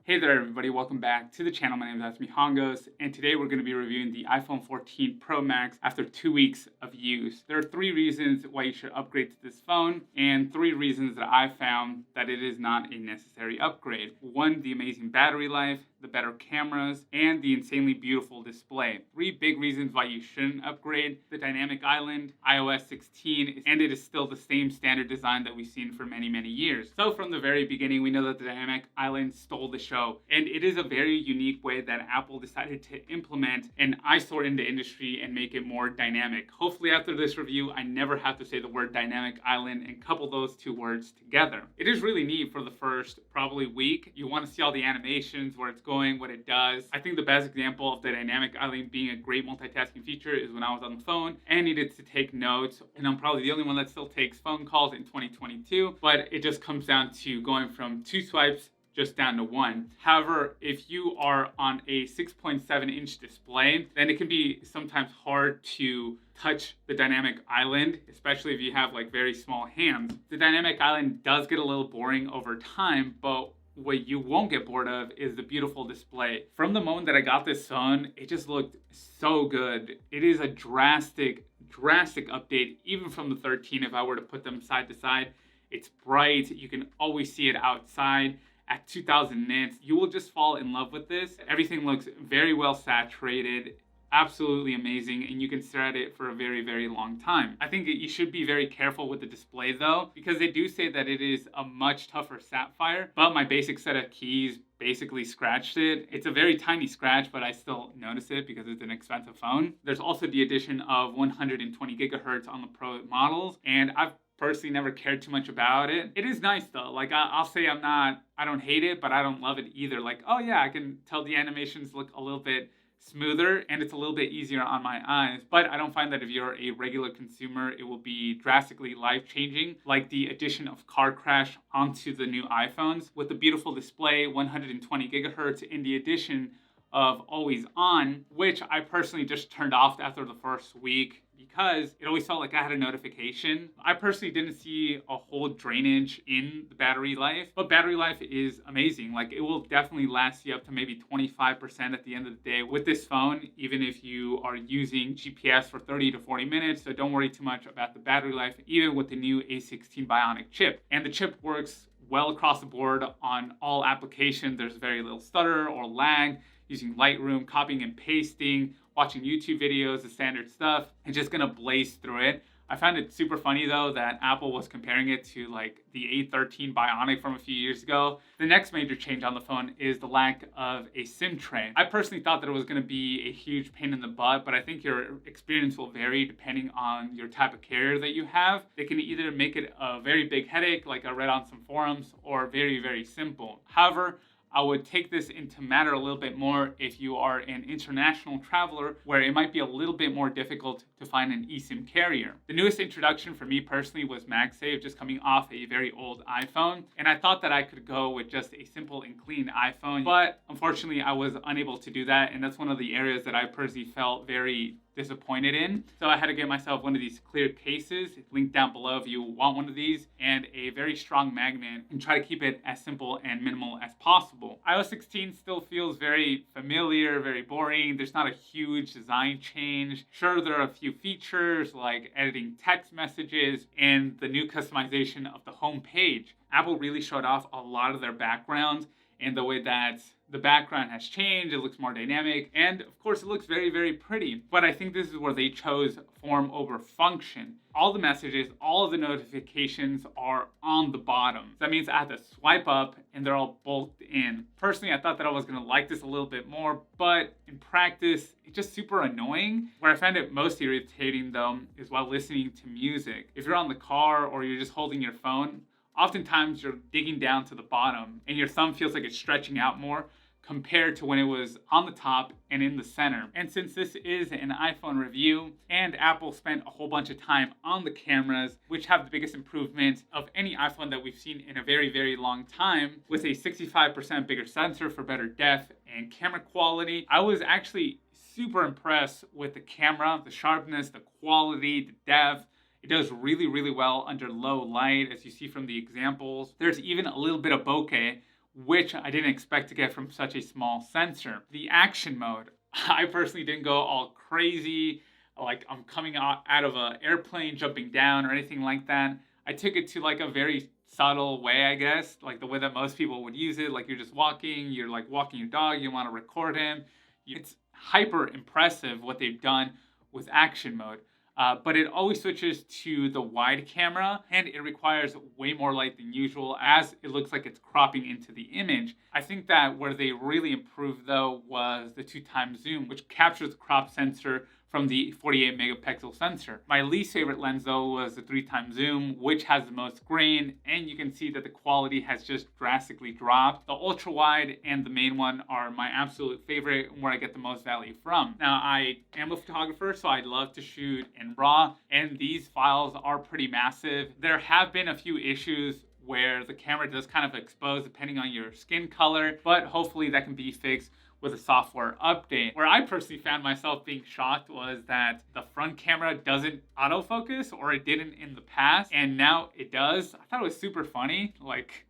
Hey there everybody, welcome back to the channel. My name is Hongos, and today we're going to be reviewing the iPhone 14 Pro Max after 2 weeks of use. There are 3 reasons why you should upgrade to this phone, and 3 reasons that I found that it is not a necessary upgrade. 1, the amazing battery life, the better cameras, and the insanely beautiful display. 3 big reasons why you shouldn't upgrade: the dynamic island, iOS 16, and it is still the same standard design that we've seen for many years. So from the very beginning, we know that the dynamic island stole the show, and it is a very unique way that Apple decided to implement an eyesore in the industry and make it more dynamic. Hopefully after this review, I never have to say the word dynamic island and couple those 2 words together. It is really neat for the first probably week. You want to see all the animations, where it's going, what it does. I think the best example of the dynamic island being a great multitasking feature is when I was on the phone and needed to take notes, and I'm probably the only one that still takes phone calls in 2022, but it just comes down to going from 2 swipes just down to 1. However, if you are on a 6.7-inch display, then it can be sometimes hard to touch the dynamic island, especially if you have like very small hands. The dynamic island does get a little boring over time, but what you won't get bored of is the beautiful display. From the moment that I got this phone, it just looked so good. It is a drastic update, even from the 13 if I were to put them side to side. It's bright, you can always see it outside. At 2000 nits, you will just fall in love with this. Everything looks very well saturated, absolutely amazing, and you can stare at it for a very long time. I think that you should be very careful with the display though, because they do say that it is a much tougher sapphire, but my basic set of keys basically scratched it. It's a very tiny scratch, but I still notice it because it's an expensive phone. There's also the addition of 120 gigahertz on the Pro models, and I've personally never cared too much about it. It is nice though. Like I'll say I don't hate it, but I don't love it either. Like, oh yeah, I can tell the animations look a little bit smoother and it's a little bit easier on my eyes, but I don't find that if you're a regular consumer, it will be drastically life-changing, like the addition of car crash onto the new iPhones. With the beautiful display, 120 gigahertz, and the addition of always on, which I personally just turned off after the first week because it always felt like I had a notification. I personally didn't see a whole drainage in the battery life, but battery life is amazing. Like, it will definitely last you up to maybe 25% at the end of the day with this phone, even if you are using GPS for 30 to 40 minutes. So don't worry too much about the battery life, even with the new A16 Bionic chip. And the chip works well across the board on all applications. There's very little stutter or lag. Using Lightroom, copying and pasting, watching YouTube videos, the standard stuff, and just gonna blaze through it. I found it super funny though that Apple was comparing it to like the A13 Bionic from a few years ago. The next major change on the phone is the lack of a SIM tray. I personally thought that it was going to be a huge pain in the butt, but I think your experience will vary depending on your type of carrier that you have. They can either make it a very big headache, like I read on some forums, or very simple. However, I would take this into matter a little bit more if you are an international traveler, where it might be a little bit more difficult to find an eSIM carrier. The newest introduction for me personally was MagSafe, just coming off a very old iPhone, and I thought that I could go with just a simple and clean iPhone, but unfortunately I was unable to do that, and that's one of the areas that I personally felt very disappointed in. So I had to get myself one of these clear cases. It's linked down below if you want one of these, and a very strong magnet, and try to keep it as simple and minimal as possible. iOS 16 still feels very familiar, very boring. There's not a huge design change. Sure, there are a few features like editing text messages and the new customization of the home page. Apple really showed off a lot of their backgrounds and the way that the background has changed. It looks more dynamic, and of course it looks very pretty. But I think this is where they chose form over function. All the messages, all of the notifications are on the bottom. That means I have to swipe up and they're all bulked in. Personally, I thought that I was gonna like this a little bit more, but in practice, it's just super annoying. Where I find it most irritating though is while listening to music. If you're on the car or you're just holding your phone, oftentimes you're digging down to the bottom and your thumb feels like it's stretching out more compared to when it was on the top and in the center. And since this is an iPhone review, and Apple spent a whole bunch of time on the cameras, which have the biggest improvement of any iPhone that we've seen in a very long time, with a 65% bigger sensor for better depth and camera quality, I was actually super impressed with the camera, the sharpness, the quality, the depth. It does really well under low light, as you see from the examples. There's even a little bit of bokeh, which I didn't expect to get from such a small sensor. The action mode, I personally didn't go all crazy, like I'm coming out of an airplane, jumping down or anything like that. I took it to like a very subtle way, I guess, like the way that most people would use it. Like you're just walking, you're like walking your dog, you want to record him. It's hyper impressive what they've done with action mode. But it always switches to the wide camera, and it requires way more light than usual as it looks like it's cropping into the image. I think that where they really improved though was the 2x zoom, which captures the crop sensor from the 48 megapixel sensor. My least favorite lens though was the 3x zoom, which has the most grain, and you can see that the quality has just drastically dropped. The ultra wide and the main one are my absolute favorite, where I get the most value from. Now, I am a photographer, so I love to shoot in RAW, and these files are pretty massive. There have been a few issues where the camera does kind of expose depending on your skin color, but hopefully that can be fixed with a software update. Where I personally found myself being shocked was that the front camera doesn't autofocus, or it didn't in the past, and now it does. I thought it was super funny. Like,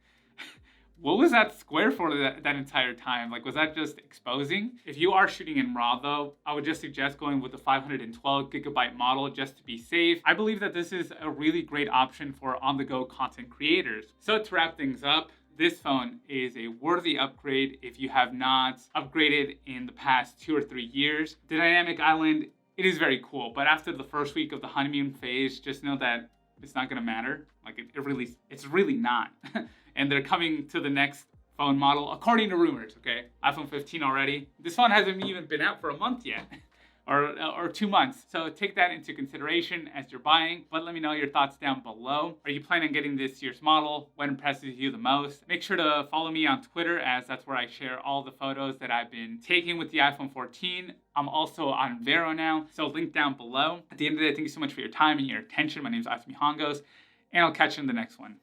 what was that square for that entire time? Like, was that just exposing? If you are shooting in RAW though, I would just suggest going with the 512 gigabyte model just to be safe. I believe that this is a really great option for on-the-go content creators. So to wrap things up, this phone is a worthy upgrade if you have not upgraded in the past 2 or 3 years. The Dynamic Island, it is very cool, but after the first week of the honeymoon phase, just know that it's not gonna matter. Like it's really not. And they're coming to the next phone model, according to rumors, okay? iPhone 15 already. This phone hasn't even been out for a month yet. Or 2 months. So take that into consideration as you're buying, but let me know your thoughts down below. Are you planning on getting this year's model? What impresses you the most? Make sure to follow me on Twitter, as that's where I share all the photos that I've been taking with the iPhone 14. I'm also on Vero now, so link down below. At the end of the day, thank you so much for your time and your attention. My name is Asmi Hongos, and I'll catch you in the next one.